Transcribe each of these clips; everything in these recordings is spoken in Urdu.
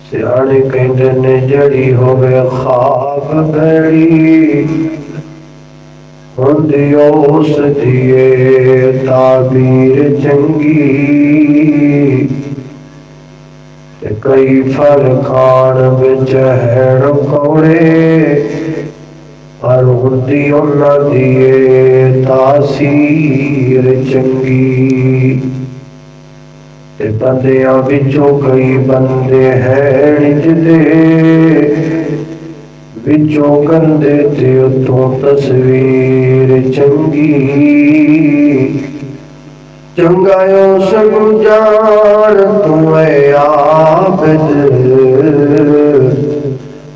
سیانے کہندے نے جڑی ہوے خواب بھڑی ہوندی اس دیے تعبیر چنگی تے کئی فرقان وچ ہن کوڑے پر ہوندی انہاں دی تاثیر چنگی تے بندیاں وچوں کئی بندے ہیں جدے وچوں گندے تے اتوں تصویر چنگی چنگایوں سنو جان تو اے عابد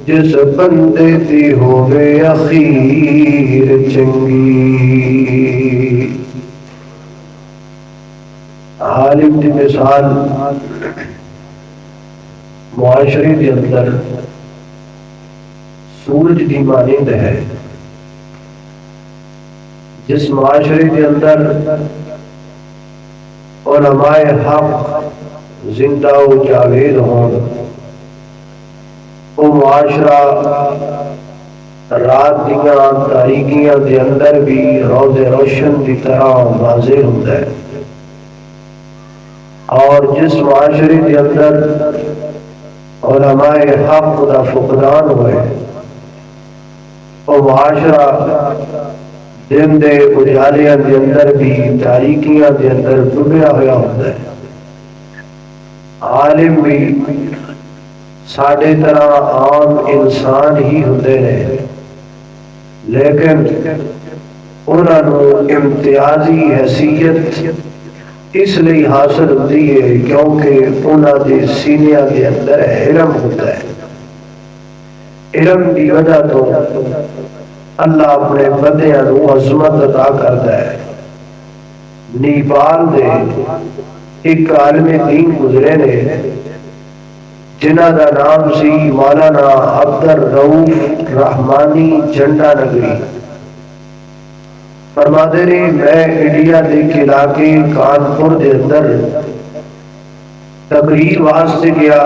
جس بندے دی ہووے اخیر چنگی عالم دی مثال معاشرے کے اندر سورج دی مانند ہے. جس معاشرے کے اندر علماء حق زندہ و جاوید ہوں وہ معاشرہ رات دیاں تاریکیاں دے اندر بھی روز روشن کی طرح واضح ہوتا ہے. اور جس معاشرے کے اندر علماء حق کا فقدان ہوئے وہ معاشرہ دن دے اجالیاں دے اندر بھی تاریکیاں دے اندر ڈوبیا ہوا ہوتا ہے. عالم بھی ساڈے طرح عام انسان ہی ہوتے ہیں لیکن انہاں نو امتیازی حیثیت اس لیے حاصل ہوتی ہے کیونکہ انہاں دے سینیاں دے اندر علم ہوتا ہے. علم کی وجہ تو اللہ اپنے بندیاں نو عظمت عطا کرتا ہے. نیپال دے ایک عالم دین گزرے نے جنہ دا نام سی مولانا عبدالرؤف رحمانی جھنڈا نگری. فرماتے نے میں انڈیا دے علاقے کانپور دے اندر تقریر واسطے گیا.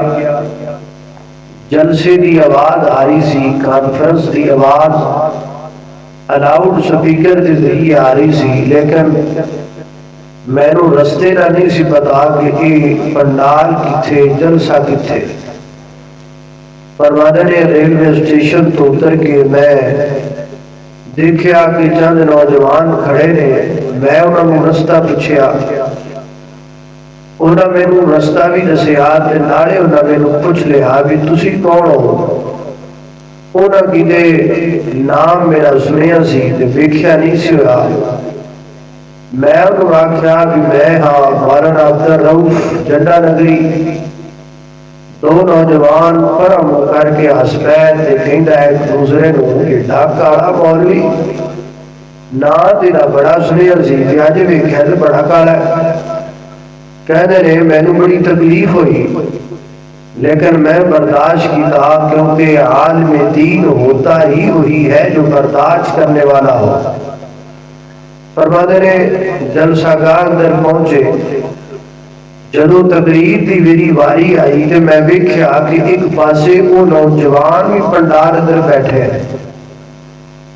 جلسے دی آواز آ رہی سی, کانفرنس دی آواز الاؤڈ سپیکر کے ذریعے آ رہی سی, لیکن مینوں رستے کا نہیں سی پتا کہ یہ پنڈال کتھے, جلسہ کتھے. فرماتے نے ریلوے اسٹیشن تو اتر کے میں دیکھیا کہ چند نوجوان کھڑے نے. میں انہوں نے رستہ پوچھیا, انہوں نے مینوں رستہ بھی دسیا تے نالے انہوں نے مینوں پوچھ لیا بھی تسی کون ہو. انہوں کیتے نام میرا سنیا سی تے ویکھیا نہیں سی ہوا. میں انہوں آکھیا بھی میں ہاں مولانا عبدالرؤف جھنڈا نگری. دو نوجوان پرم کر کے ہس پے تے کہندا ہے ایک دوسرے نو ایڈا کالا مولوی نا تیرا بڑا سنیا سی تے اج ویکھیا تے بڑا کالا ہے. کہنے نے مینوں بڑی تکلیف ہوئی لیکن میں برداشت کیتا کیونکہ عالم دین ہوتا ہی وہی ہے جو برداشت کرنے والا ہو. فرماتے نے جلسہ گاہ اندر پہنچے. جدو تقریر دی میری واری آئی تے میں ویکھیا کہ ایک پاسے وہ نوجوان بھی پنڈال اندر بیٹھے ہیں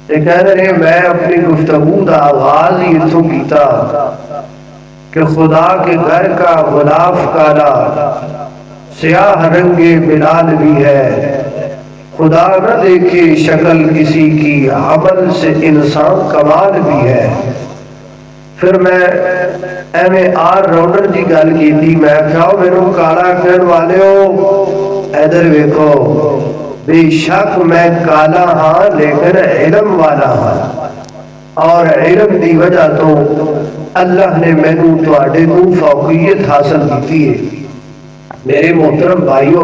تے کہہ رہے میں اپنی گفتگو دا آغاز ہی اتوں کیتا کہ خدا کے گھر کا غلاف کالا سیاہ رنگ بلال بھی ہے, خدا نہ دیکھے شکل کسی کی عمل سے انسان کمال بھی ہے. پھر میں ایویں آر راؤنڈر کی گل کی تھی. میں کہا میرے کالا کہنے والے ہو ادھر ویکھو, بے شک میں کالا ہاں لیکن علم والا ہاں, اور علم دی وجہ تو اللہ نے مینوں تواڈے تو فوقیت حاصل کی ہے. میرے محترم بھائیو,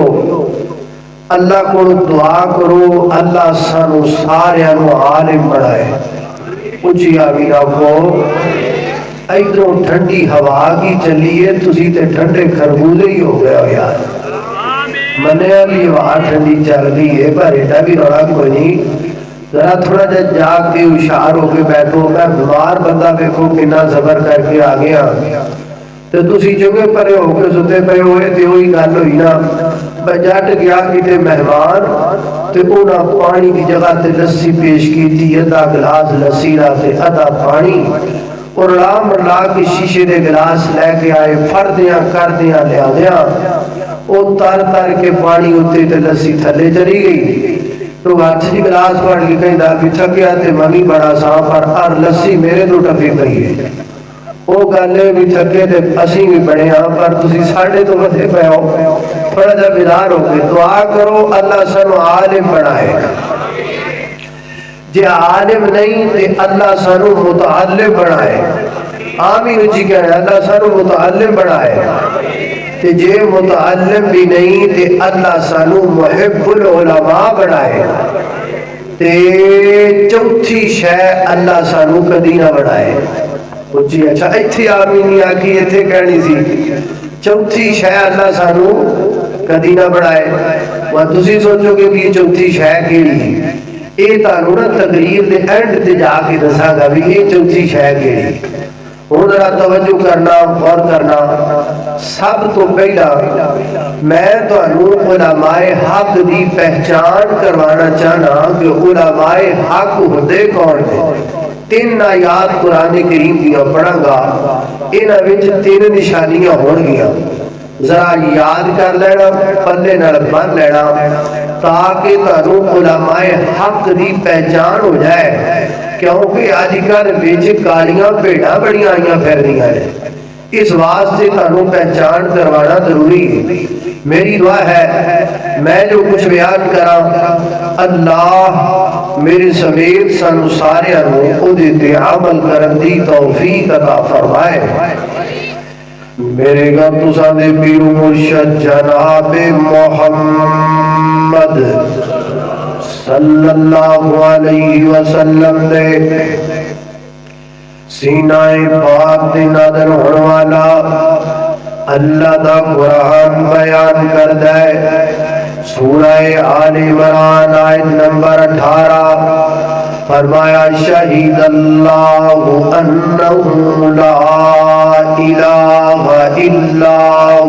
اللہ کو دعا کرو اللہ سانو سارے نو عالم بنائے. اچھی آمین آکھو. ادھروں ٹھنڈی ہوا کی چلیے تسی تے ٹھنڈے خربوزے ہی ہو گئے ہو یار. منیا بھی ہوا ٹھنڈی چل رہی ہے پر ایڈا بھی رولا کوئی نہیں. ذرا تھوڑا جا جاگ کے ہوشیار ہو کے بیٹھو. میں بیمار بندہ دیکھو کتنا صبر کر کے آ گیا تو تسی جو کہ پرے ہو کے ستے پے ہوئے تے وہی گل ہوئی نا بجٹ گیا کتے مہمان تے انہاں پانی کی جگہ تے لسی پیش کی تھی، ادھا گلاس لسی را تے ادھا پانی، اور رام لا کے شیشے دے گلاس لے کے آئے، پھردیاں کردیاں لیا دیاں، او تر تر کے پانی ہوتے تے لسی تھلے چلی گئی۔ تو ہاتھ جی گلاس پڑ کے کہیں دا بھی تھکیا تے منگی بڑا سا پر ار لسی میرے تو ٹپی گئی ہے۔ وہ گلے بھی تھکے تے اسی بھی بڑے ہاں پر تسی ساڑھے تو بدے پہ ہو، تھوڑا جا بیدار ہو کے دعا کرو اللہ سانو عالم بنائے، جے عالم نہیں تے اللہ سانو متعلم بنائے، آمین جی کہہ رہے اللہ سانو متعلم بنائے، تے جے متعلم بھی نہیں تے اللہ سانو محب العلماء بنائے، تے چوتھی شے اللہ سانو کدی نہ بنائے۔ جی اچھا ایتھے آمین نہیں آکی ایتھے کہنی سی، چوتھی شے اللہ سانو کدی نہ بنائے۔ وہ تسی سوچو کہ یہ چوتھی شے کیڑی، اے تانوں نا تقریر دے اینڈ تے جا کے دساں گا بھی یہ چوتھی شے کیڑی۔ ہوں ذرا توجہ کرنا، غور کرنا۔ سب تو پہلا میں تانوں علماء حق دی پہچان کروانا چاہنا کہ علماء حق ہوندے کون نے۔ تین آیات قرآن کریم دیا پڑھاں گا، انہاں وچ تین نشانیاں ہون گیاں، ذرا یاد کر لینا، پلے نال بن لینا تاکہ تانوں علماء حق دی پہچان ہو جائے، کیونکہ آج کل وچ کالیاں بھیڑاں بڑیاں آئیاں پھردیاں نے، اس واسطے تانوں پہچان کروانا ضروری ہے۔ میری دعا ہے میں جو کچھ بیان کراں اللہ میرے سمیت سانو سارے انہوں تے عمل کرن دی توفیق عطا فرمائے۔ میرے گا تساں دے پیر مرشد جناب محمد صلی اللہ علیہ وسلم دے سینہ پاک دے نادر ہونے والا اللہ دا قرآن بیان کر دے۔ سورہ آل عمران آیت نمبر 18 فرمایا شہید اللہ انہ لا الہ الا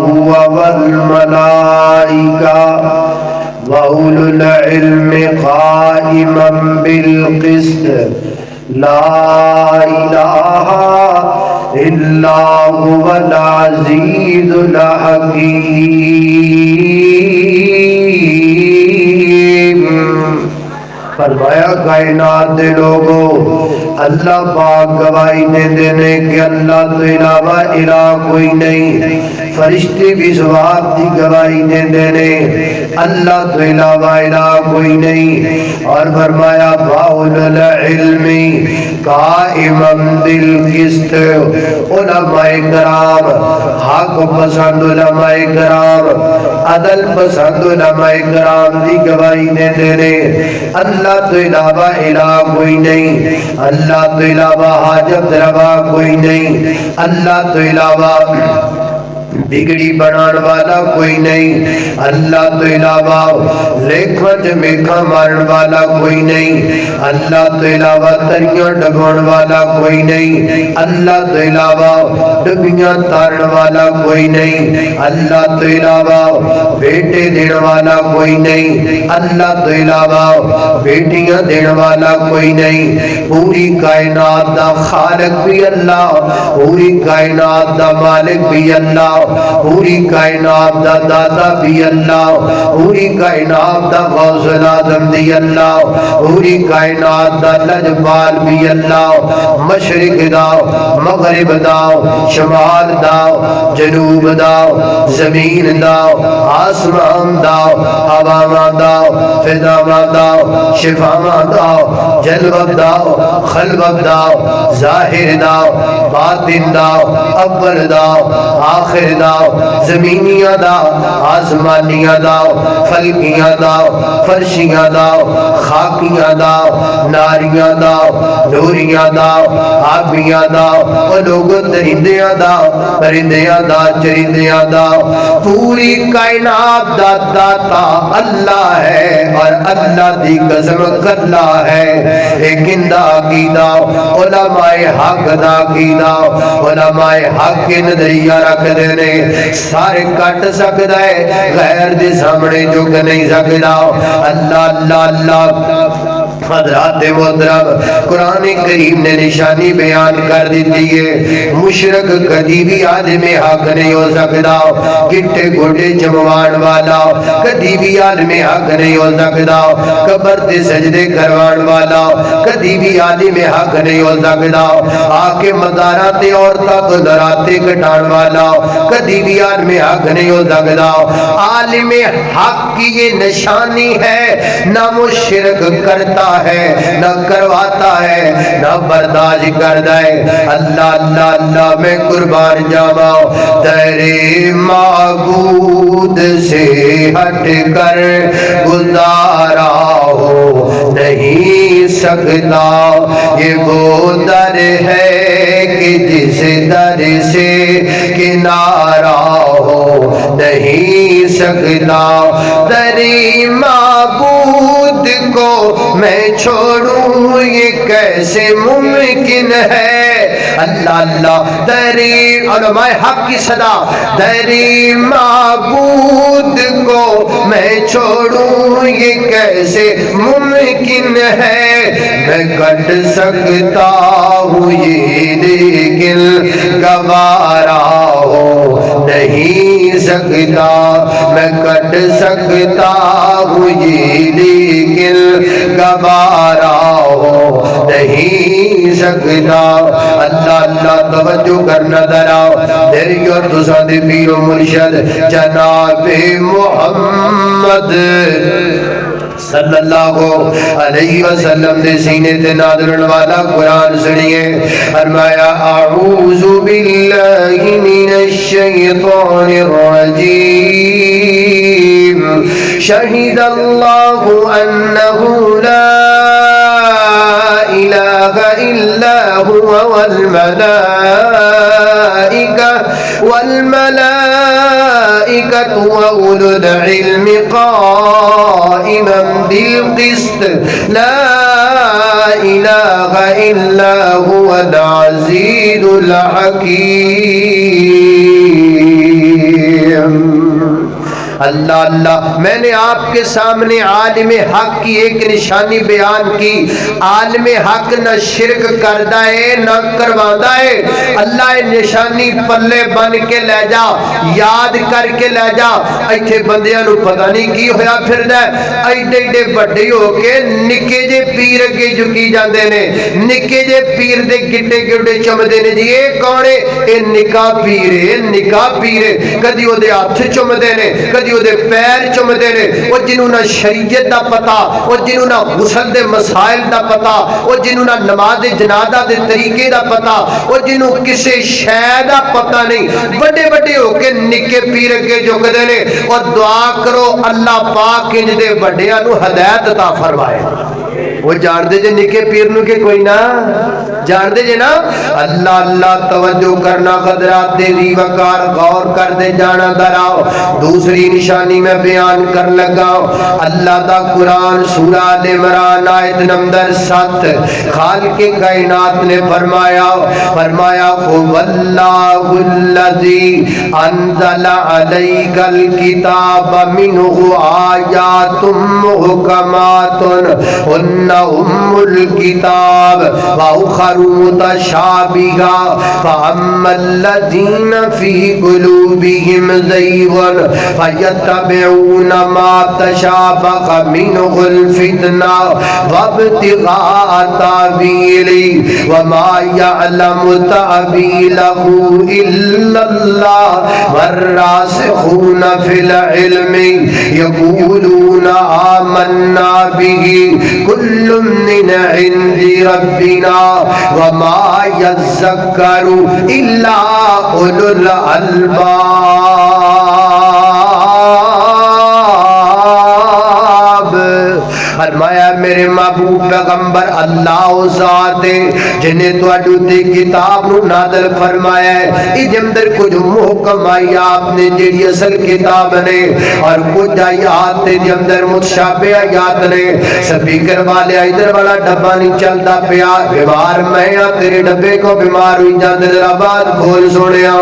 ہوا والملائکہ وَأُولُو الْعِلْمِ قَائِمًا بِالْقِسْطِ لا الہ الا هو العزیز الحکیم۔ فرمایا کائنات دے لوگو اللہ پاک گواہی دے دینے کہ اللہ تو علاوہ الہ کوئی نہیں، فرشتے بھی ثواب دی گواہی دے دینے اللہ تو علاوہ الہ کوئی نہیں، اور فرمایا باول العلم قائما بالقسط، علماء کرام حق پسند علماء کرام عدل پسند علماء کرام دی گواہی دے دینے اللہ تو علاوہ الہ کوئی نہیں، اللہ تو علاوہ حاجت روا کوئی نہیں، اللہ تو علاوہ بگڑی بنان والا کوئی نہیں، اللہ تو علاوہ لیکھا جمیکھا مارن والا کوئی نہیں، اللہ تو علاوہ تریاں ڈبون والا کوئی نہیں، اللہ تو علاوہ ڈبیاں تارن والا کوئی نہیں، اللہ تو علاوہ بیٹے دین والا کوئی نہیں، اللہ تو علاوہ بیٹیاں دین والا کوئی نہیں، پوری کائنات دا خالق بھی اللہ، پوری کائنات دا مالک بھی اللہ، پوری کائنات دا دادا بھی اللہ، پوری کائنات دا غوث العظم بھی اللہ، پوری کائنات دا لجبال بھی اللہ، مشرق داؤ مغرب داؤ شمال داؤ جنوب داؤ زمین داؤ آسمان داؤ ہوا داؤ فضا داؤ شفا داؤ جلوت داؤ خلوت داؤ ظاہر داؤ باطن داؤ اول داؤ آخر داؤ زمینیاں داؤ آسمانیاں داؤ فلکیاں داؤ فرشیاں داؤ خاکیاں داؤ ناریاں داؤ نوریاں داؤ آبیاں داؤ اور لوگ درندیاں داؤ پرندیاں داؤ چرندیاں داؤ، پوری کائنات دا داتا اللہ ہے اور اللہ دی قسم کرلا ہے، لیکن دا کی داؤ علماء حق دا کی داؤ علماء حق کے نظریہ رکھ دینے نے سارے کٹ سکتا ہے، غیر دے سامنے جھک نہیں سکتا۔ اللہ اللہ اللہ۔ حضرات محترم، قرآن کریم نے نشانی بیان کر دیتی ہے، مشرک کدی بھی عالم حق نہیں ہو سکتا، گٹے گوٹے جموان والا کدی بھی عالم حق نہیں ہو سکتا، قبر تے سجدے کروان والا کدی بھی عالم حق نہیں ہو سکتا، آ کے مزاراں تے عورتاں تو دراتے کٹان والا کدی بھی عالم حق نہیں ہو سکتا۔ عالم حق کی یہ نشانی ہے، نہ وہ شرک کرتا ہے، نہ کرواتا ہے، نہ برداشت کرتا ہے۔ اللہ اللہ اللہ، میں قربان جاواں، تیرے معبود سے ہٹ کر گزارا ہو نہیں سکتا، یہ وہ در ہے کہ جس در سے کنارہ ہو نہیں سکتا، تیری معبود کو میں چھوڑوں یہ کیسے ممکن ہے۔ اللہ اللہ، تیری علماء حق کی صدا، تیری معبود کو میں چھوڑوں یہ کیسے ممکن ہے، میں کٹ سکتا ہوں یہ لیکن گوارا ہو نہیں سکتا، میں کٹ سکتا ہوں یہ لیکن گوارا ہو نہیں سکتا۔ اللہ اللہ، توجہ کرنا ذرا، میری اور تساں دے پیر و مرشد جناب محمد صلی اللہ علیہ وسلم دے سینے تے نازلن والا قرآن سنیے۔ فرمایا اعوذ باللہ من الشیطان الرجیم، شہد اللہ انہ لا الہ الا هو والملائکة وأولو العلم قائما بالقسط لا إله إلا هو العزيز الحكيم۔ اللہ اللہ، میں نے آپ کے سامنے عالم حق کی ایک نشانی بیان کی۔ عالم حق نہ شرک کردا ہے نہ کرواندا ہے۔ اللہ نشانی پلے بن کے لے جا، یاد کر کے لے جا۔ ایتھے بندیاں نو پتہ نہیں کی ہویا پھردا ہے، ایڈے ایڈے بڑے ہو کے نکے جے پیر اگے جھکی جاندے نے، نکے جے پیر دے گٹے گٹے چمدے نے۔ جی اے کون ہے؟ اے نکا پیر ہے، نکا پیر ہے۔ کدی او دے ہاتھ چمدے نے، کدی او دے پیر چمدے نے۔ او جنوں نہ شریعت دا پتا، او جنوں نہ غسل دے مسائل دا پتا، او جنوں نہ نماز جنازہ دے طریقے دا پتا، او جنوں کسے شے دا پتا نہیں، بڑے بڑے ہو کے نکے پیر اگے جھکدے نے۔ اور دعا کرو اللہ پاک انج دے بڑیاں نو ہدایت عطا فرمائے۔ وہ جان دے جے نکے پیر نو کہ کوئی نہ جان دے جے نا۔ اللہ اللہ، توجہ کرنا قدرات دے دی وقار، غور کر دے جانا دراؤ۔ دوسری نشانی میں بیان کر لگا، اللہ دا قرآن سورہ آل عمران آیت نمبر 7، خالق کائنات نے فرمایا وَاللَّهُ الَّذِي أَنزَلَ عَلَيْكَ الْكِتَابَ مِنْهُ آيَاتٌ مُحْكَمَاتٌ هُنَّ أُمُّ الْكِتَابِ وَأُخَرُ مُتَشَابِهَاتٌ فَأَمَّا الَّذِينَ فِي قُلُوبِهِمْ زَيْغٌ فَيَتَّبِعُونَ مَا تَشَابَهَ مِنْهُ الْفِتْنَةُ وَابْتِغَاءَ تَأْوِيلِهِ وَمَا يَعْلَمُ تَأْوِيلَهُ إِلَّا اللَّهُ وَالرَّاسِخُونَ فِي الْعِلْمِ يَقُولُونَ آمَنَّا بِهِ كُلٌّ مِّنْ عِندِ رَبِّنَا وَمَا يَذَّكَّرُ إِلَّا أُولُو الْأَلْبَابِ۔ فرمایا میرے ماں محبوب پیغمبر اللہ ذات جنہیں تواڈے تے کتاب نو نازل فرمایا ہے، اے اندر کچھ محکم آیات نے جڑی اصل کتاب نے، اور کچھ آیات دے اندر متشابہ آیات نے۔ سپیکر والے ادھر والا ڈبہ نہیں چلتا پیا، بیمار میں تیرے ڈبے کو بیمار ہوئی جاندے، ذرا بات کھول سنیا۔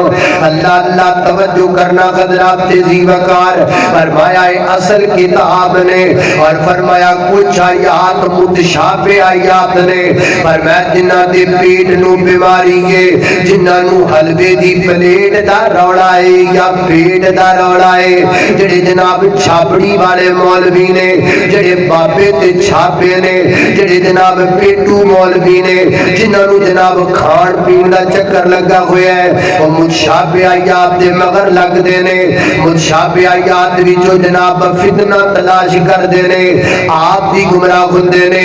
اللہ اللہ توجہ کرنا حضرات تیزی وقار، فرمایا اصل کتاب نے، اور فرمایا کچھ آیات متشابہ آیات نے، فرمایا جنہاں دے پیٹ نو بیماری ہے، جنہاں نو حلوے دی پلیٹ دا روڑا ہے یا پیٹ دا روڑا ہے، جڑے جناب چھاپڑی والے مولوی نے، جڑے بابے تے چھاپے نے، جڑے جناب پیٹو مولوی نے، جنہاں نو جناب کھان پین دا چکر لگا ہویا ہے، وہ متشابہ آیات دے مگر لگ دے نے، متشابہ آیات وچوں جناب فتنہ تلاش کر دے نے، آپ بھی گمراہ ہوندے نے،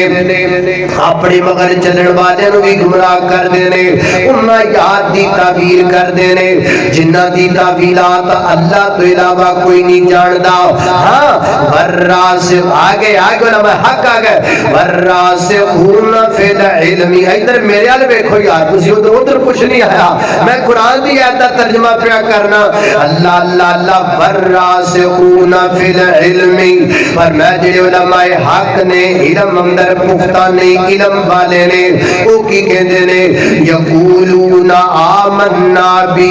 اپنے مگر چلن والے نو بھی گمراہ کر دے نے، انہاں آیات دی تعبیر کر دے نے جنہاں دی تعبیرات اللہ تو علاوہ کوئی نہیں جاندا۔ ہاں وراسخ آگے علماء حق آگے وراسخون فی العلم، ادھر میرے ال ویکھو یار، تسی ادھر کچھ نہیں آیا، میں قرآن دی آیت دا ترجمہ پیا کرنا۔ اللہ اللہ اللہ وراسخون فی العلم، پر میں جڑے علماء حق نے، علم اندر پختہ نے، علم والے نے، او کی کہندے نے یقولون آمنا بہ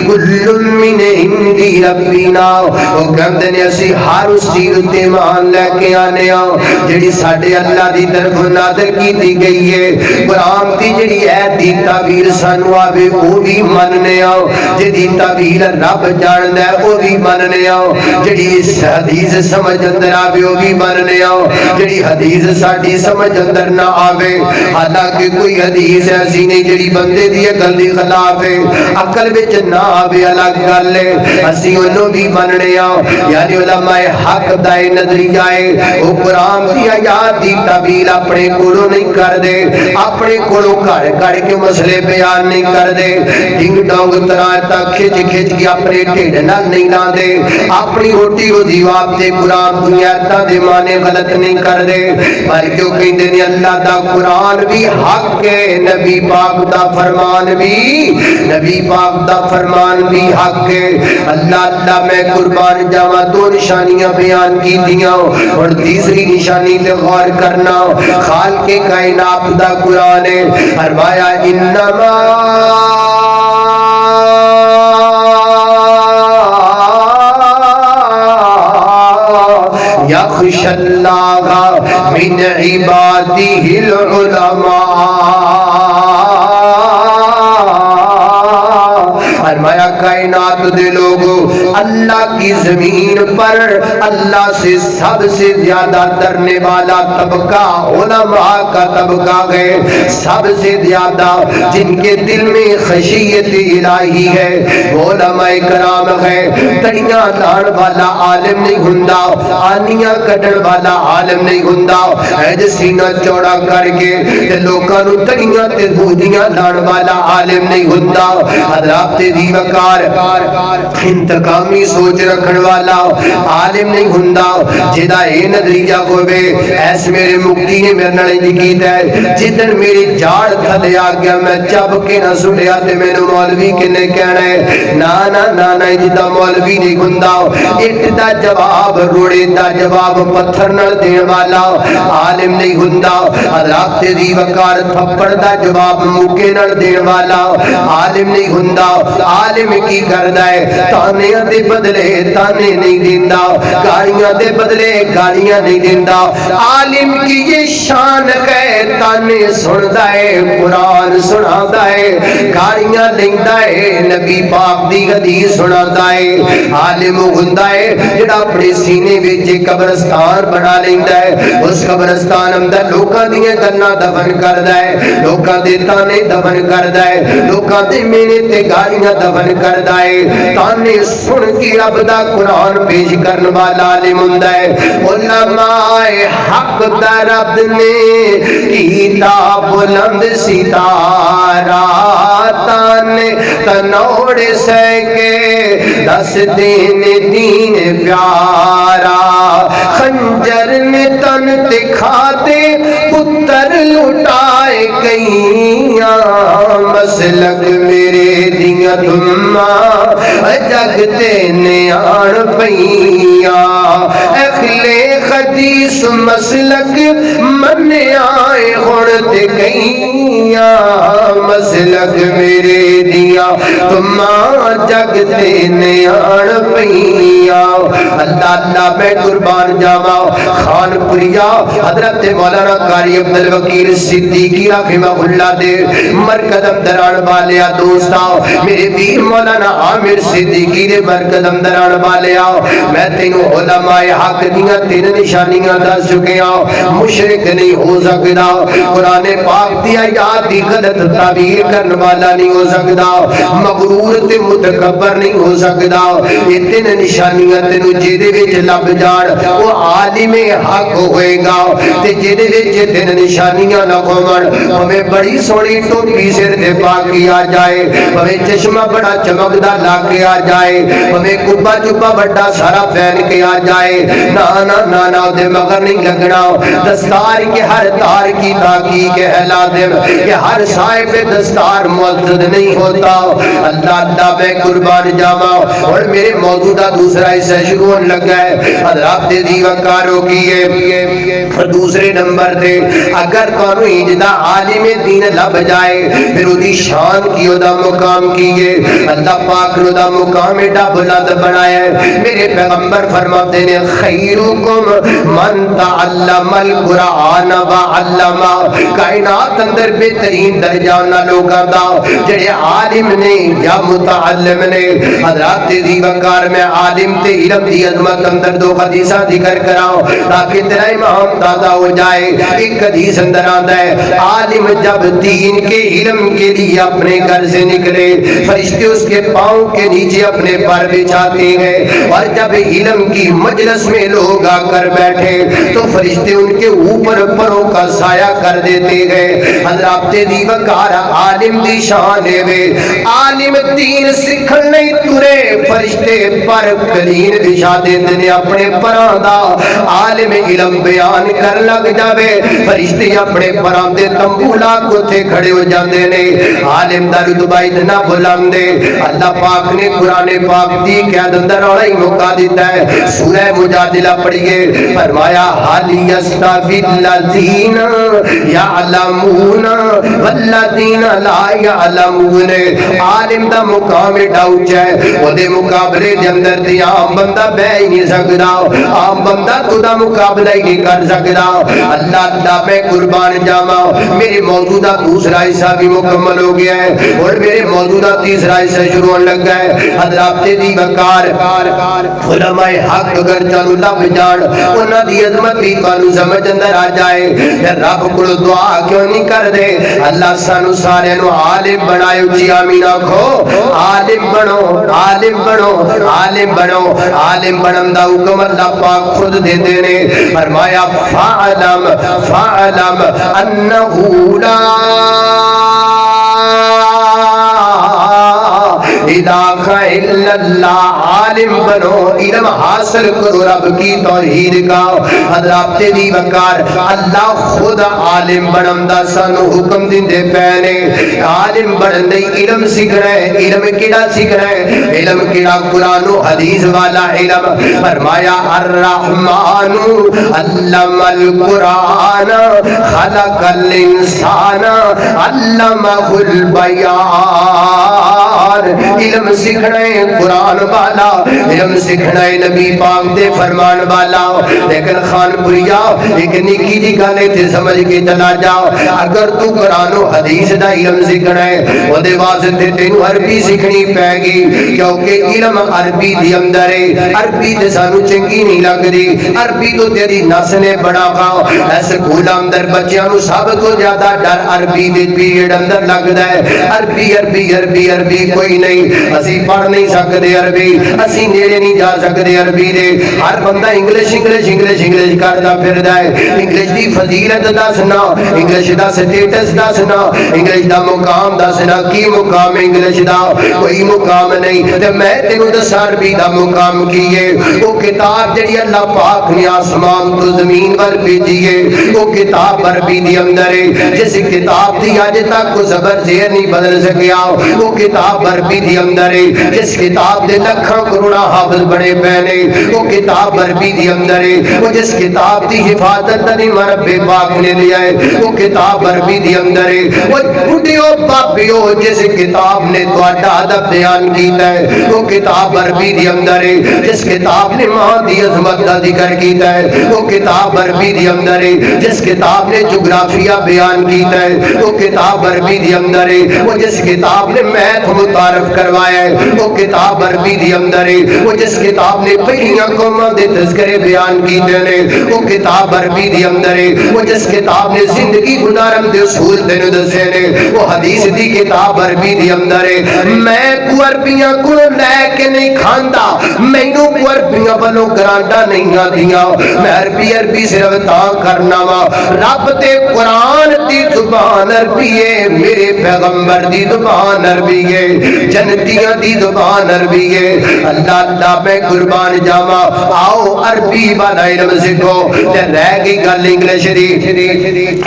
کل من عند ربنا، او کہندے نے اسی ہر اس چیز تے ایمان لے کے آنے ہاں جڑی ساڈے اللہ دی طرف نازل کیتی گئی ہے۔ قرآن دی جڑی ایت دی تعبیر سانو آوے او بھی مننے ہاں، جڑی تعبیر رب جاندا ہے او بھی مننے ہاں، جڑی حدیث سمجھ اندر آوے او بھی مننے ہاں، جڑی حدیث ساڈی سمجھ اندر نہ آوے، حالانکہ کوئی حدیث ایسی نہیں جڑی بندے دی عقل دی خلاف ہے، عقل وچ نہ آوے الگ گل ہے، اسی انہوں بھی مننے ہاں۔ یعنی علماء حق دا نظریہ ہے او قرآن دی آیات دی تعبیر اپنے کولوں نہیں کر دے، اپنے کولوں کڑ کے مسئلے بیان نہیں کر دے، ڈنگ ڈونگ طرح تک کھچ کھچ کے اپنے ٹھڈ نال نہیں لاندے، اپنی روٹی روزی واسطے قرآن دی آیاتاں دے معنی غلط نہیں کر دے، بلکہ وہ کہندے نے اللہ دا قرآن بھی حق ہے، نبی پاک دا فرمان بھی حق ہے۔ اللہ اللہ میں قربان جاواں، دو نشانیاں بیان کی دیاں، اور تیسری نشانی تے غور کرنا، خالق کائنات دا قرآن ہے، فرمایا انما یخشی اللہ من عبادہ العلماء، فرمایا کائنات دے لوگوں، اللہ کی زمین پر اللہ سے سب سے زیادہ ڈرنے والا طبقہ علماء کا طبقہ ہے، سب سے زیادہ جن کے دل میں خشیت الہی ہے وہ علماء کرام ہے۔ تڑیاں لان والا عالم نہیں ہندا، آنیاں کٹن والا عالم نہیں ہندا، اے جے سینہ چوڑا کر کے تے لوکاں نو تڑیاں تے بودیاں لان والا عالم نہیں ہندا، حضرات دی وقار انتقامی سوچ رکھن والا عالم نہیں ہندا، جدا اے نظریہ ہوئے ایس میرے مکتی نے میرے نال انج کیتا ہے، جدن میری جاڑ تھلے آ گیا میں چب کے نہ سنیا تے مینوں مولوی کنے کہنا ہے، نا نا نا نا جدا مولوی نہیں ہندا، اٹ دا جواب روڑے دا جواب پتھر نال دین والا عالم نہیں ہندا، حضرات دی وقار تھپڑ دا جواب موقع نال دین والا عالم نہیں ہندا۔ عالم کی کردا ہے تانے دے بدلے تانے نہیں دیندا، گالیاں دے بدلے گالیاں نہیں دیندا، عالم کی یہ شان ہے تانے سندا ہے، قرآن سنادا ہے، گالیاں لیندا ہے، نبی پاک دی حدیث سنادا ہے۔ عالم ہوندا ہے جڑا اپنے سینے وچ قبرستان بنا لیندا ہے، اس قبرستان اندر لوکاں دیاں گلاں دفن کردا ہے، لوکاں دے تانے دفن کردا ہے، لوکاں دے مینے تے گالیاں دفن کردا ہے، تانے سن کے رب دا قرآن پیش کرن والا عالم ہوندا ہے۔ علماء حق دا رب نے کتاب بلند ستارہ، تانے تنوڑ سے کے دس دین دین پیارا، خنجر نے تن دکھا دے گئیاں مسلک میرے دیاں دھماں جگتے نیان پئیاں اخلے حدیث مسلک من آئے ہڑتے گئیاں مسلک میرے دیاں دھماں جگتے نیان پئیاں اللہ اللہ میں قربان جاواں خان پوریا حضرت مولانا قاری عبدالوکیل صدیقی رحمہ اللہ دے مرکزم دران والیا دوستا میرے پیر مولانا عامر صدیقی دے مرکزم دران والیا میں تینوں علماء حق دیاں تین نشانیاں دس چکیاں مشرک نہیں ہو سکتا قرآن پاک دیا یاد دی غلط تعبیر کرنے والا نہیں ہو سکتا مغرور تے متکبر نہیں ہو سکتا یہ تین نشانیاں تینوں جیدے وچ لب جان وہ عالم حق ہوئے گا تے جیدے وچ تین نشانیاں نہ ہون ہمیں بڑی سونی ٹوپی سر تے پا کے آ جائے ہمیں چشمہ بڑا چمکدا لا کے آ جائے ہمیں کبا چبا بڑا سارا پہن کے آ جائے نا نا نا نا دے مگر نہیں لگنا دستار کے ہر تار کی تاکی کے لازم کہ ہر صاحب دستار معزز نہیں ہوتا اللہ اللہ میں قربان جاواں اور میرے موجودہ دوسرا حصہ شروع ہونے لگا ہے حضرات دی وقاروں کی دوسرے نمبر تے اگر تانوں اجدا عالم دین لب جائے پھر اودی شان کی ادا مقام کیے اللہ پاک نے ادا مقام ایڈا بلند بنایا ہے میرے پیغمبر فرماتے ہیں خیرکم من تعلم القرآن وعلم کائنات اندر بہترین درجہ انہاں لوگاں دا جڑے عالم نے یا متعلم نے حضرات دی وقار میں عالم تے علم دی عظمت اندر دو حدیثاں ذکر کراؤ تاکہ تیرا امام تازہ ہو جائے ایک حدیث اندر آتا ہے عالم جب دین کے علم کے لیے اپنے گھر سے نکلے فرشتے اس کے پاؤں کے نیچے اپنے پر بچھاتے ہیں اور جب علم کی مجلس میں لوگ آ کر بیٹھے تو فرشتے ان کے اوپر پروں کا سایہ کر دیتے ہیں حضرات دی وقار عالم دی شان ہے عالم دین سکھن نہیں ترے فرشتے پر کلین بچھا دیتے ہیں اپنے پراں دا عالم علم بیان کر لگ جاوے فرشتے اپنے پراں دے تمبو لا کو تے کھڑے ہو جاندے نے عالم دا رتبہ اتنا بلند ہے اللہ پاک نے قرآن پاک دی قید اندر اور ہی موقع دیتا ہے سورہ مجادلہ پڑھیے فرمایا حال یستوی الذین یعلمون والذین لا یعلمون عالم دا مقام ایڈا اونچا ہے وہ دے مقابلے دے اندر تے عام بندہ بہ ہی نہیں سکدا عام بندہ تو دا مقابلہ ہی نہیں کر سکدا اللہ اللہ میں قربان جاواں میرے موجودہ دوسرا حصہ بھی مکمل ہو گیا ہے اور میرے موجودہ تیسرا حصہ شروع ہونے لگا ہے حضرات دی وقار علماء حق اگر چانو لب جان انہاں دی عظمت بھی تانوں سمجھ اندر آ جائے پھر رب کو دعا کیوں نہیں کر دے اللہ سانو سارے نو عالم بنائے اچھی آمین آکھو عالم بنو عالم بنو عالم بنو عالم بنن دا حکم اللہ پاک خود دے دینے فرمایا فعلم فعلم انہو لا الہ الا اللہ عالم بنو علم حاصل کرو رب کی توحید کا حضرات دی وقار اللہ خود عالم بنن دا سانو حکم دیندے پہنے عالم بنن دی علم سیکھنا ہے علم کیڑا سیکھنا ہے علم کیڑا قرآن و حدیث والا علم فرمایا الرحمن علم القرآن خلق الانسان علمہ البیان علم سکھنا ہے قرآن والا علم سکھنا ہے نبی پاک دے فرمان والا لیکن خان پوریا ایک نکی جی گانے تھے سمجھ کے چلا جاؤ اگر تو قرآن و حدیث دا علم سکھنا ہے وہ دے واسطے تینوں عربی سکھنی پے گی کیونکہ علم عربی دی اندر ہے عربی تے سانو چنگی نہیں لگ دی عربی تو تیری نس نے بڑا کھاؤ ایسے کھولا اندر بچیاں نو سب تو زیادہ ڈر عربی دے پیریڈ اندر لگدا ہے عربی عربی عربی عربی کوئی نہیں اسی پڑھ نہیں سکتے عربی، اسی نیڑے نہیں جا سکتے عربی دے. ہر بندہ انگلش انگلش انگلش انگلش کرتا پھردا ہے. انگلش دی فضیلت دسنا، انگلش دا سٹیٹس دسنا، انگلش دا مقام دسنا. کی مقام انگلش دا؟ کوئی مقام نہیں. تے میں تینوں دساں عربی دا مقام کی ہے. وہ کتاب جڑی اللہ پاک نے آسمان تو زمین ور بھیجی ہے، وہ کتاب عربی دی اندر ہے. جس کتاب دی اج تک کو زبر زیر نہیں بدل سکیا، وہ کتاب عربی دی اندر ہے. جس کتاب دے لکھاں کروڑا حافظ بڑے پہنے، وہ کتاب عربی دی اندر ہے. وہ جس کتاب دی حفاظت نہیں رب پاک نے لیا ہے، وہ کتاب عربی دی اندر ہے. وہ بڈھیو بابیو جس کتاب نے تہاڈا ادب بیان کیتا ہے، وہ کتاب عربی دی اندر ہے. جس کتاب نے ماں دی عظمت دا ذکر کیتا ہے، وہ کتاب عربی دی اندر ہے. جس کتاب نے جغرافیہ بیان کیتا ہے، وہ کتاب عربی دی اندر ہے. وہ جس کتاب نے میتھ متعارف کروایا ہے، وہ کتاب عربی دی اندر ہے. وہ جس کتاب نے پہلیاں قوماں دے تذکرے بیان کیتے نے، وہ کتاب عربی دی اندر ہے. وہ جس کتاب نے زندگی گزارن دے اصول تینوں دسے نے، وہ حدیث دی کتاب عربی دی اندر ہے. میں کو عربیاں کو لے کے نہیں کھاندا، مینوں کو عربیاں والوں گرانٹا نہیں آندیاں. میں عربی عربی صرف تاں کرنا وا، رب تے قرآن دی زبان عربی ہے، میرے پیغمبر دی زبان عربی ہے، جنتیاں دی زبان عربی ہے. اللہ اللہ میں قربان جاواں. آؤ عربی والا علم سیکھو. تے رہ گئی گل انگلش دی.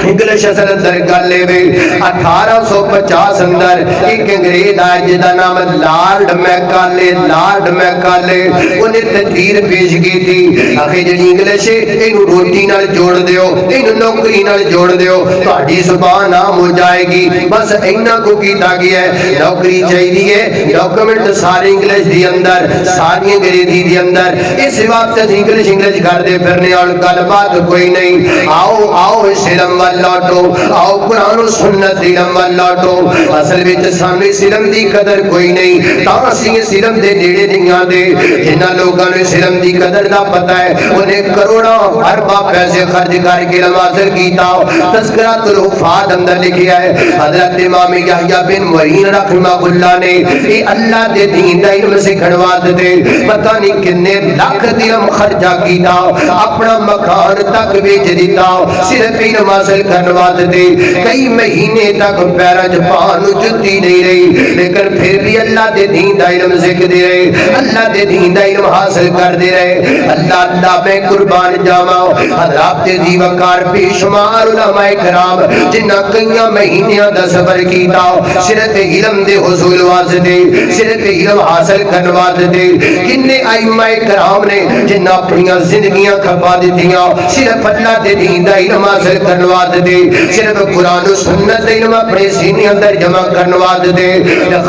انگلش اصل اندر گل اے 1850 اندر ایک انگریز آیا جدا نام لارڈ میکالے. لارڈ میکالے انہیں تدبیر پیش کی تھی، آخر جڑی انگلش اینو روٹی نال جوڑ دیو، اینو نوکری نال جوڑ دیو، تہاڈی زبان عام ہو جائے گی. بس اینا کو کیتا گیا ہے. نوکری چاہیے ہے، ڈاکومنٹ سارے انگلش دی اندر، ساری انگریزی دی اندر. اس واسطے انگلش انگلش کرتے پھرنے اور گل بات کوئی نہیں. آؤ آؤ اس علم وال لوٹو، آؤ قرآن و سنت دی علم وال لوٹو. اصل وچ سانو اس علم دی قدر کوئی نہیں، تاں اسی اس علم دے نیڑے نہیں آندے. جنہاں لوکاں نوں اس علم دی قدر دا پتہ ہے، انہیں کروڑاں ارباں پیسے خرچ کر کے علم حاصل کیتا. تذکرۃ الحفاظ اندر لکھیا ہے حضرت امام یحییٰ بن معین رحمہ اللہ نے اے اللہ دے دین دا علم سکھن واسطے پتہ نہیں کنے لاکھ درہم خرچہ کیتا، اپنا مکان تک بیچ دیتا صرف علم حاصل کرنے واسطے. کئی مہینے تک پیراں وچ پاؤں جُتی نہیں رہی، لیکن پھر بھی اللہ دے دین دا علم سکھدے رہے، اللہ دے دین دا علم حاصل کردے رہے. اللہ اللہ میں قربان جاواں. حضرات دی وقار بے شمار علماء کرام جنہاں کئیاں مہینیاں دا سفر کیتا صرف علم دے حصول واسطے، صرف علم حاصل کرنے واسطے. کنے ائمہ کرام نے جنہاں اپنی زندگیاں کھپا دتیاں صرف اللہ دے دین دا علم حاصل کرنے واسطے، صرف قرآن و سنت دا علم اپنے سینے اندر جمع کرنے واسطے.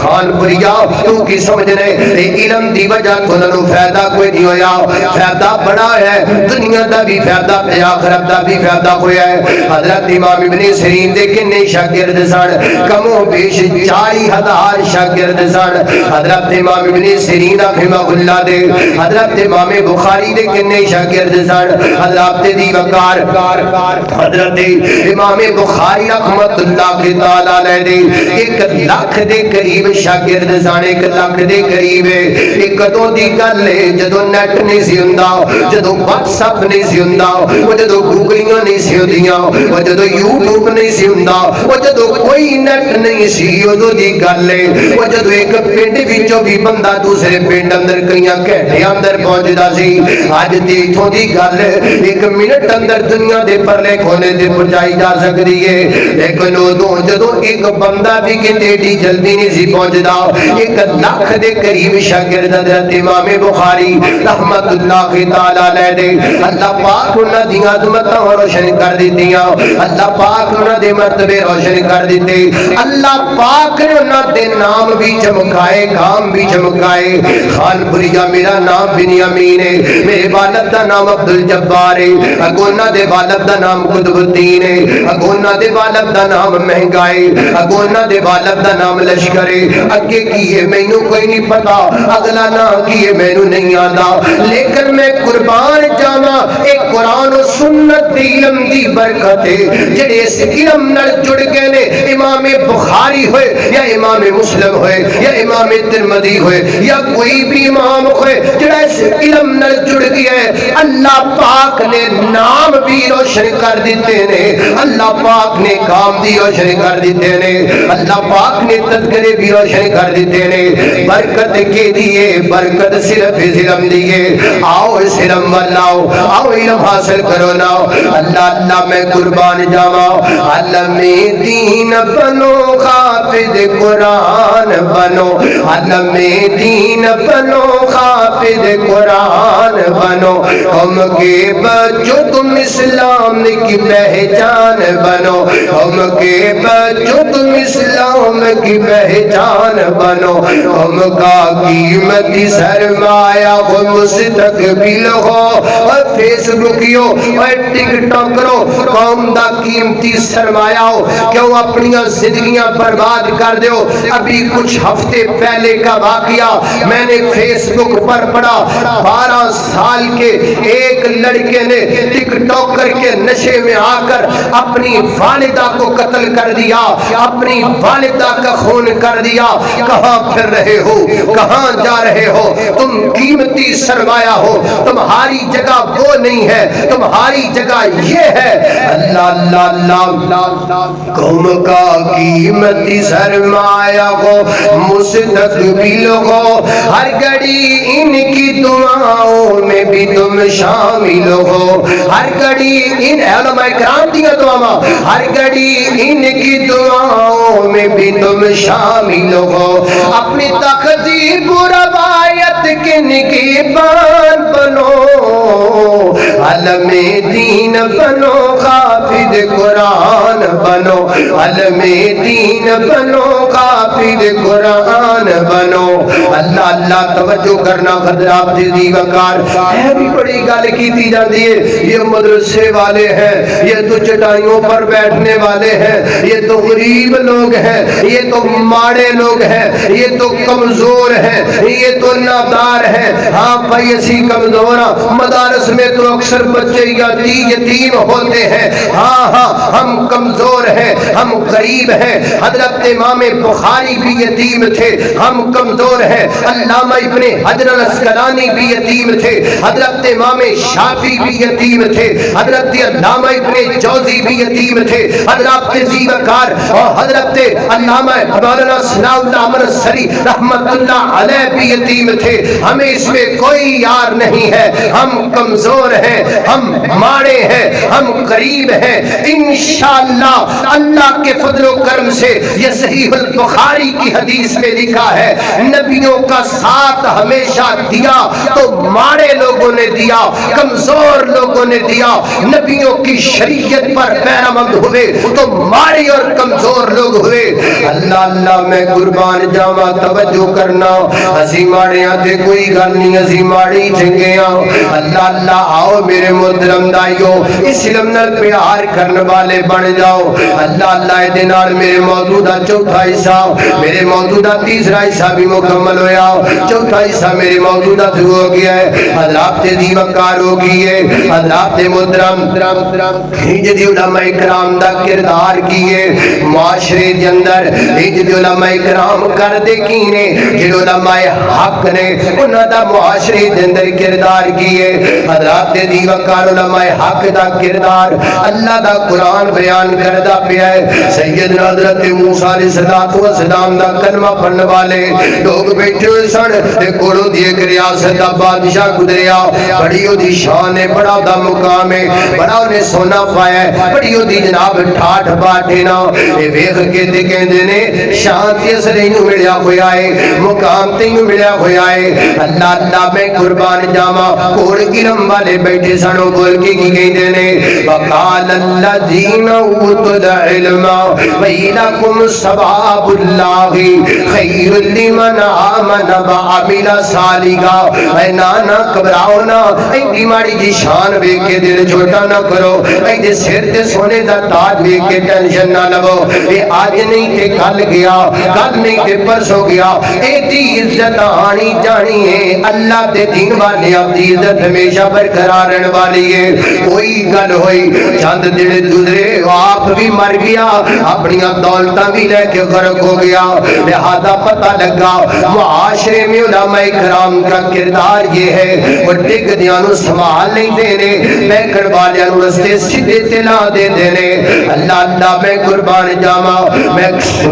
خان پوریا تو کی سمجھنے علم دی وجہ تو انہوں فائدہ کوئی نہیں ہویا. فائدہ بڑا ہے، دنیا دا بھی فائدہ پہ آخرت دا بھی فائدہ ہویا ہے. حضرت امام ابن سیرین دے کنے شاگرد سن؟ کم و بیش 40,000 شاگرد سن. حضرت امام ابن سیرین رحمہ اللہ دے حضرت امام بخاری دے کنے شاگرد سن؟ حضرت دی وقار حضرت امام بخاری رحمت اللہ کے تعالی علیہ دے 1 لاکھ دے قریب شاگرد سن. 1 لاکھ دے قریب. ایک کدوں دی گل ہے جدوں نیٹ نہیں سی ہوندا، جدوں واٹس ایپ نہیں سی ہوندا، وہ جدوں گوگلیاں نہیں سی ہوندیاں، وہ جدوں یوٹیوب نہیں سی ہوندا، وہ جدوں کوئی نیٹ نہیں سی اودوں دی گل ہے. وہ جدوں ایک پنڈ وچوں بھی بندہ دوسرے پنڈ اندر کئیاں گھنٹے اندر پہنچدا سی. اج دی ایتھوں دی گل 1 منٹ اندر دنیا دے پرلے کونے تے پہنچائی جا سکدی ہے. لیکن اودوں جدوں ایک بندہ بھی کتے ایڈی جلدی نہیں سی پہنچدا. 1 لاکھ دے قریب شاگرد حضرت امام بخاری رحمت اللہ تعالی علیہ دے اللہ پاک انہاں دی عظمتاں روشن کر دتیاں. اللہ پاک انہاں دے مرتبے روشن کر دیتے. اللہ پاک نے انہاں دے نام بھی چمکائے، کام بھی چمکائے. خان پوریا میرا نام بنیامین ہے، میرے والد دا نام عبد الجبار ہے، اگونا دے والد دا نام قطب الدین ہے، اگونا دے والد دا نام مہنگا ہے، اگونا دے والد دا نام لشکر ہے. اگے کیے مینوں کوئی نہیں پتا، اگلا نہ کیے مینوں نہیں آندا. لیکن میں قربان جاواں ایک قرآن و سنت دی علم علم دی برکت ہے جڑے اس علم نال جڑ گئے نے امام بخاری ہوئے یا امام مسلم ہوئے یا امام ترمذی ہوئے یا کوئی بھی امام ہوئے جڑا اس علم نال جڑ گیا ہے اللہ پاک نے نام بھی روشن کر دیتے نے اللہ پاک نے کام بھی روشن کر دیتے نے اللہ پاک نے تذکرے بھی روشن کر دیتے نے برکت کے دیے برکت صرف علم دیے آؤ اس علم والاؤ آؤ علم حاصل کرو نا اللہ اللہ میں قربان جاوا علم دین بنو حافظ قرآن بنو علم دین بنو حافظ قرآن بنو ہم کے بچوں تم اسلام کی پہچان بنو ہم کے بچوں تم اسلام کی پہچان بنو ہم کا قیمتی سرمایہ ہو مستقبل ہو اور فیس بکیو اور ٹک ٹاکرو قوم دا قیمتی سرمایہ ہو کیوں اپنی زندگیاں برباد کر دیو ابھی کچھ ہفتے پہلے کا واقعہ میں نے فیس بک پر پڑھا 12 سال کے ایک لڑکے نے ٹک ٹاکر کے نشے میں آ کر اپنی والدہ کو قتل کر دیا اپنی والدہ کا خون کر دیا کہاں پھر رہے ہو کہاں جا رہے ہو تم قیمتی سرمایہ ہو تمہاری جگہ وہ نہیں ہے تمہاری جگہ یہ ہے اللہ اللہ اللہ قوم کا قیمتی سرمایہ ہو مستقبل ہو ہر گھڑی ان کی دعاؤں میں بھی تم شامل ہو ہر گھڑی ان علماء کرام دیا دعا ہر گھڑی ان کی دعاؤں میں بھی تم شامل ہو اپنی تقدیر و روایت کے نگہبان بنو علم دین بنو حافظ قرآن بنو علم دین بنو حافظ قرآن بنو اللہ اللہ توجہ کرنا خطرات دی وقار ہے بھی بڑی گل کی تھی جاندی ہے یہ مدرسے والے ہیں یہ تو چٹائیوں پر بیٹھنے والے ہیں یہ تو غریب لوگ ہیں یہ تو ماڑے لوگ ہیں یہ تو کمزور ہیں یہ تو نادار ہیں ہاں بھائی اسی کمزور مدارس میں تو اکثر بچے یتیم ہوتے ہیں ہاں ہاں ہم کمزور ہیں ہم غریب ہیں حضرت امام بخاری بھی یتیم تھے ہم کمزور ہیں علامہ ابن حجر الاسقلانی بھی یتیم تھے حضرت امام شافعی بھی یتیم تھے حضرت علامہ ابن جوزی بھی یتیم تھے حضرت زیوکار اور حضرت علامہ مولانا ثناء اللہ منصری رحمت اللہ علیہ بھی یتیم تھے ہمیں اس میں کوئی یار نہیں ہے ہم کمزور ہیں ہم ماڑے ہیں ہم غریب ہیں انشاءاللہ اللہ کے فضل و کرم سے یہ صحیح البخاری کی حدیث میں لکھا ہے نبیوں کا ساتھ ہمیشہ دیا تو ماڑے لوگوں نے دیا کمزور لوگوں نے دیا نبیوں کی شریعت پر پیرامد ہوئے تو ماڑے اور کمزور لوگ ہوئے اللہ اللہ میں قربان جاواں توجہ کرنا ہسی ماڑیاں تے کوئی گل نہیں ہسی ماڑی چنگیاں اللہ اللہ آؤ میرے محترم دائیو اس علم نال پیار کرنے والے بن جاؤ اللہ اللہ دے نال میرے موضوع دا چوتھا حصہ میرے موضوع دا تیسرا حصہ بھی مکمل ہویا چوتھا حصہ میرے موضوع دا شروع ہو گیا ہے حضرات دی وقار ہو گئی ہے حضرات محترم ہجری علماء کرام دا کردار کیے معاشرے دے اندر ہجری علماء کرام کر دے کینے جن علماء حق نے انہاں دا معاشرے دے اندر کردار کیے حضرات دی وقار علماء حق دا کردار اللہ دا قرآن بیان کردہ پیا ہے سیدنا حضرت موسیٰ علیہ السلام دا کلمہ پڑھنے والے لوگ بیٹھے ہوئے سن تے کولوں دی ایک ریاست دا بادشاہ گزریا بڑی دی شان ہے بڑا دا مقام ہے بڑا انہیں سونا پایا ہے بڑی دی جناب ٹھاٹھ باٹھے نا اے ویکھ کے تے کہندے نے شان تے اثر اینو ملیا ہویا ہے مقام تے اینو ملیا ہویا ہے اللہ اللہ میں قربان جاواں کول علم والے بیٹھے سن بول کے کی کہندے نے وقال الذین اوتوا العلم ویلکم ثواب اللہ خیر لمن آمن وعمل صالحا۔ اے نانا گھبراؤ نا، ایڈی ماڑی جی شان ویکھ کے دل چھوٹا نہ کرو، ایڈے سر تے سونے دا تاج ویکھ کے ٹینشن نہ لو۔ اے آج نہیں تے کل گیا، کل نہیں تے پرسوں گیا، ایڈی عزت آنی جانی ہے۔ اللہ دے دین والے اپنی عزت ہمیشہ برقرار رہن والی ہے۔ کوئی گل ہوئی چند دن گزرے آپ بھی مر گیا، اپنی دولتاں بھی لے کے غرق ہو گیا۔ لہذا پتہ لگا معاشرے میں علماء کرام کا کردار یہ ہے، وہ ڈگ دیاں نو سنبھال نہیں دینے، بیکڑ والیاں نو رستے سیدھے تلا دے دینے۔ اللہ اللہ میں قربان جاواں، میں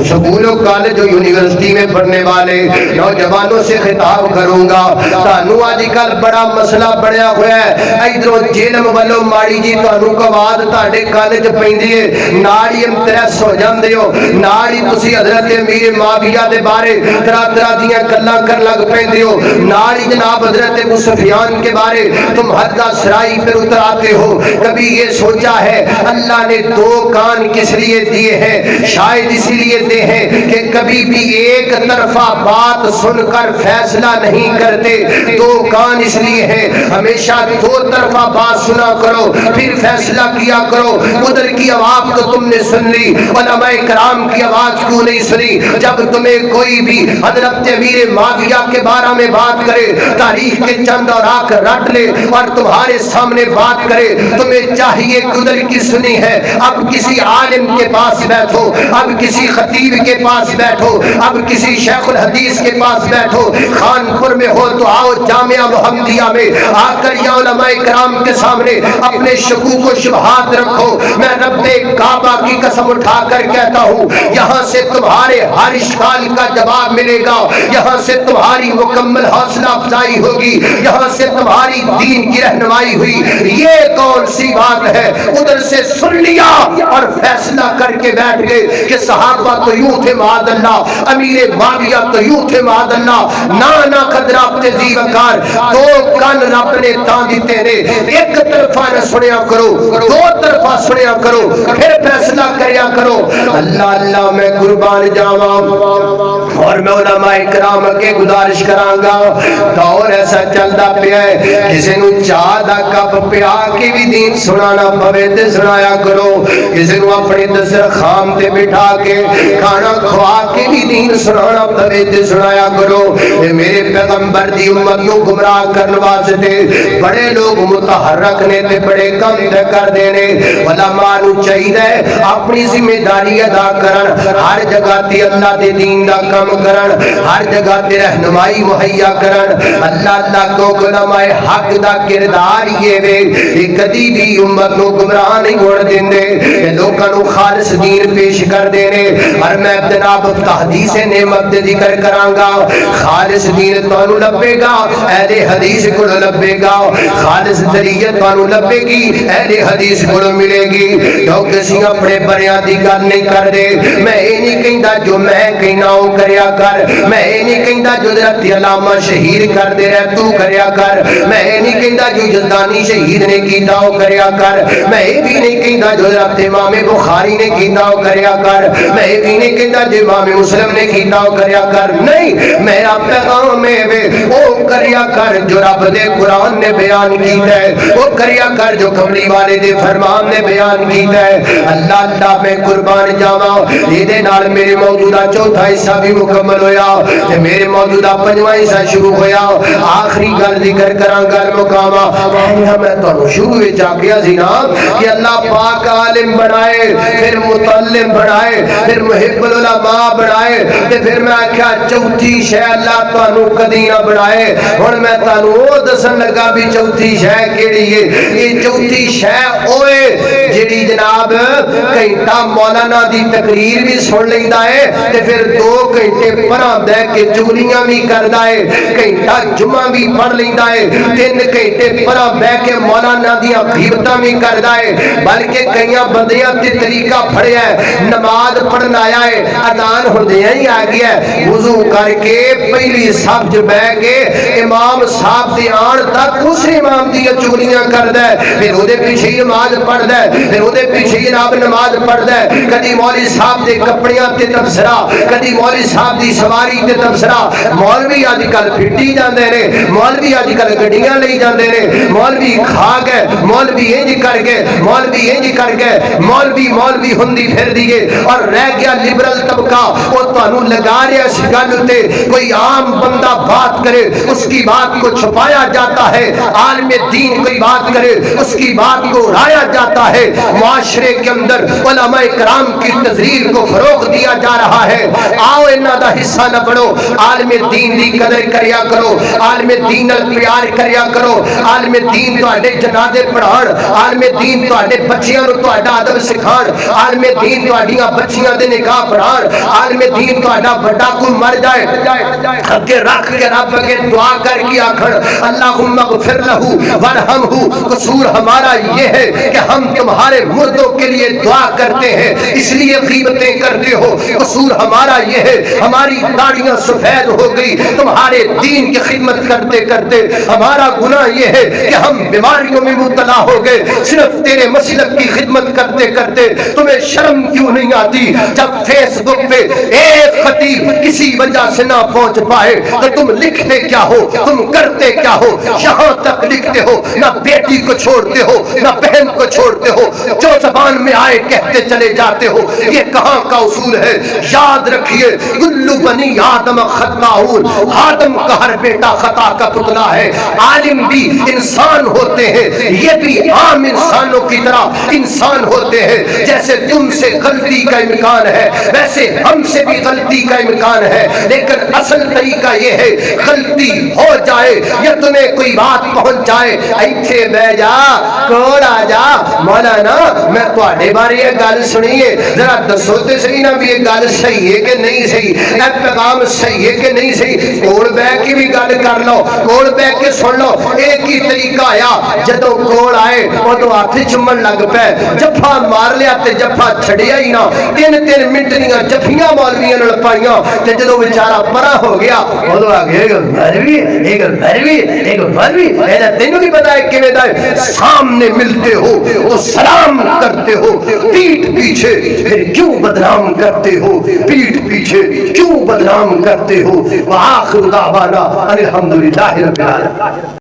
سکول و کالج و یونیورسٹی میں پڑھنے والے نوجوانوں سے خطاب کروں گا۔ تانوں اج کل بڑا مسئلہ بنیا ہوا ہے، ادھروں جیلم والوں ماڑی جی تانوں قواد تہاڈے کان وچ پیندی ہے، نال ہی امترس ہو جاندے ہو، نال ہی تسی حضرت امیر معاویہ دے بارے طرح طرح دیاں گلاں کر لگ پیندے ہو، نال ہی جناب حضرت ابو سفیان کے بارے تم حد سرائی پر اتر آتے ہو۔ کبھی یہ سوچا ہے اللہ نے دو کان کس لیے دیے ہیں؟ شاید اسی لیے دے ہیں کہ کبھی بھی ایک طرفہ بات سن کر فیصلہ نہیں کرتے۔ دو کان اس لیے ہیں ہمیشہ دو طرفہ بات سنا کرو پھر فیصلہ کیا کرو۔ ادھر کی آواز تو تم نے سن لی، علماء کرام کی آواز کیوں نہیں سنی؟ جب تمہیں کوئی بھی حضرت امیر معاویہ کے بارے میں بات کرے، تاریخ کے چند اوراق رٹ لے اور تمہارے سامنے بات کرے، تمہیں چاہیے کہ ادھر کی سنی ہے اب کسی عالم کے پاس بیٹھو، اب کسی خطیب کے پاس بیٹھو، اب کسی شیخ الحدیث کے پاس بیٹھو، خانپور میں ہو تو آؤ جامعہ محمدیہ میں آ کر یا علماء کرام کے سامنے اپنے شکوک و شبہات رکھو۔ میں رب کعبہ کی قسم اٹھا کر کہتا ہوں یہاں سے تمہارے ہر اشکال کا جواب ملے گا، یہاں سے تمہاری مکمل حوصلہ افزائی ہوگی، یہاں سے تمہاری دین کی رہنمائی ہوئی۔ یہ کون سی بات ہے؟ ادھر سے سن لیا اور فیصلہ کر کے بیٹھ گئے کہ صحابہ تو یوں تھے معاذ اللہ، امیر معاویہ تو یوں تھے معاذ اللہ۔ نانا قدرہ تزی وقار، دو کان رب نے تاں دیتے نے، ایک طرفہ نہ سنیا کرو، دو طرفہ سنیا کرو، پھر فیصلہ کریا کرو۔ اللہ اللہ میں قربان جاواں اور میں علماء کرام کے گزارش کراں گا، دور ایسا چلدا پیا ہے کسی نو چاہ دا کپ پیا کے بھی دین سنانا پوے تے سنایا کرو، کسی نو اپنے دسترخوان تے بٹھا کے کھانا کھوا کے بھی دین سنانا پوے تے سنایا کرو۔ اے میرے پیغمبر دی امت نو گمراہ کرن واسطے بڑے لوگ متحرک نے تے بڑے کم تے کر دینے۔ علماء نو چاہیے اپنی ذمہ داری ادا کرن، ہر جگہ تے اللہ دے دین دا کام کرن، ہر جگہ تے رہنمائی مہیا کرن۔ اللہ اللہ کو علماء حق دا کردار یہ وے کہ کدی بھی امت نو گمراہ نہیں ہوڑ دیندے، لوکاں نو خالص دین پیش کر دینے۔ اور میں جناب تحدیث نعمت دے ذکر کراں گا، خالص دین تانوں لبے گا اہل حدیث کو لبے گا، خالص شریعت تانوں لبے گی اہل حدیث کو ملے گی۔ لوگ کسی اپنے بریاں دی گل نہیں کر دے، میں اے نہیں کہندا جو میں کہنا او کریا کر، میں اے نہیں کہندا جو حضرت علامہ شہید کر دے رہے تو کریا کر، میں اے نہیں کہندا جو جلدانی شہید نے کیتا او کریا کر، میں اے بھی نہیں کہندا جو حضرت امام بخاری نے کیتا او کریا کر، میں اے بھی نہیں کہندا جو امام مسلم نے کیتا او کریا کر۔ نہیں، میرا پیغام ہے او کریا کر جو رب دے قرآن نے بیان کیتا ہے، او کریا کر جو کملی والے دے فرمان نے بیان کیتا ہے۔ اللہ اللہ میں قربان جاواں، یہ نال میرے موجودہ چوتھا حصہ بھی مکمل ہویا تے میرے موجودہ پنجواں حصہ شروع ہویا۔ آخری گل ذکر کراں گل مقامہ میں تانوں شروع وچ آکھیا سی نا کہ اللہ پاک عالم بنائے، پھر متعلم بنائے، پھر محب العلماء بنائے تے پھر میں آکھیا چوتھی شے اللہ تانوں کدی نہ بنائے۔ ہن میں تانوں او دسن لگا بھی چوتھی شے کیڑی ہے۔ یہ چوتھی شے اوے جڑی جناب گھنٹہ مولانا دی تقریر بھی سن لیندا ہے تے پھر 2 گھنٹے پڑھا دے کے چغلیاں بھی کردا ہے، گھنٹہ جمعہ بھی پڑھ لیندا ہے، 3 گھنٹے پڑھا بہ کے مولانا دیاں غیبتاں بھی کردا ہے، بلکہ کئیاں بندیاں تے طریقہ پڑھیا ہے، نماز پڑھن آیا ہے، اذان ہوندیاں ہی آ گیا ہے، وضو کر کے پہلی صف وچ بیٹھ کے امام صاحب دے آن تک اس امام دی چغلیاں کردا ہے، پھر اودے پیچھے نماز پڑھدا ہے، پھر وہ پیچھے جناب نماز پڑھتا ہے. کدی مولوی صاحب دے کپڑیاں تے تبصرہ, کدی مولوی صاحب دی سواری تے تبصرہ. مولوی اج کل پھٹی جاندے نے, مولوی اج کل گڈیاں لئی جاندے نے, مولوی کھا گئے, مولوی انج کر گئے, مولوی انج کر گئے, مولوی ہوندی پھر دیے. اور رہ گیا لبرل طبقہ, وہ تانوں لگا رہا اس گل تے کوئی عام بندہ بات کرے اس کی بات کو چھپایا جاتا ہے, عالم دین کوئی بات کرے اس کی بات کو اڑایا جاتا ہے. معاشرے کے اندر علماء کرام کی تقریر کو فروغ دیا جا رہا ہے. آؤ انہاں دا حصہ نہ بنو, عالم دین دی قدر کریا کرو, عالم دین نال پیار کریا کرو. عالم دین تواڈے جنازے پڑھان, عالم دین تواڈے بچیاں نوں تواڈا ادب سکھان, عالم دین تواڈیاں بچیاں دے نکاح پڑھان, عالم دین تواڈا بڑا کوئی مر جائے اگے رکھ کے رب اگے دعا کر کے آکھن اللہم اغفر لہ ورحمہ. قصور ہمارا یہ ہے کہ ہم تمہارے مردوں کے لیے دعا کرتے ہیں اس لیے غیبتیں کرتے ہو. قصور ہمارا یہ ہے ہماری داڑیاں سفید ہو گئی تمہارے دین کی خدمت کرتے کرتے. ہمارا گناہ یہ ہے کہ ہم بیماریوں میں مبتلا ہو گئے صرف تیرے مسلک کی خدمت کرتے کرتے. تمہیں شرم کیوں نہیں آتی جب فیس بک پہ ایک خطیب کسی وجہ سے نہ پہنچ پائے تو تم لکھتے کیا ہو, تم کرتے کیا ہو؟ یہاں تک لکھتے ہو, نہ بیٹی کو چھوڑتے ہو نہ بہن کو چھوڑتے ہو, جو زبان میں آئے کہتے چلے جاتے ہو. یہ کہاں کا اصول ہے؟ یاد رکھیے کل بنی آدم خطاؤن, آدم کا ہر بیٹا خطا کا پتلا ہے. عالم بھی انسان ہوتے ہیں, یہ بھی عام انسانوں کی طرح انسان ہوتے ہیں. جیسے تم سے غلطی کا امکان ہے ویسے ہم سے بھی غلطی کا امکان ہے, لیکن اصل طریقہ یہ ہے غلطی ہو جائے یا تمہیں کوئی بات پہنچ جائے ایتھے بہ جا, کوڑ آ جا, مولانا میں تواڈے بارے یہ گل سنی ہے ذرا دسو تے صحیح نا بھی یہ گل صحیح ہے کہ نہیں صحیح, اے پیغام صحیح ہے کہ نہیں صحیح. کوڑ بہ کے بھی گل کر لو, کوڑ بہ کے سن لو. ایک ہی طریقہ آیا, جدوں کوڑ آئے ادو ہاتھ چومن لگ پے, جفا مار لیا تے جفا چھڑیا ہی نہ. 3 منٹ دیاں جفیاں مولویاں نال پائیاں تے جدوں بیچارہ پرا ہو گیا ادو آ گیا مولوی تینوں نہیں پتا ہے کیویں دا ہے. سامنے ملتے ہو تو سلام کرتے ہو, پیٹھ پیچھے پھر کیوں بدنام کرتے ہو, پیٹھ پیچھے کیوں بدنام کرتے ہو. وآخر دعوانا ان الحمدللہ رب العالمین.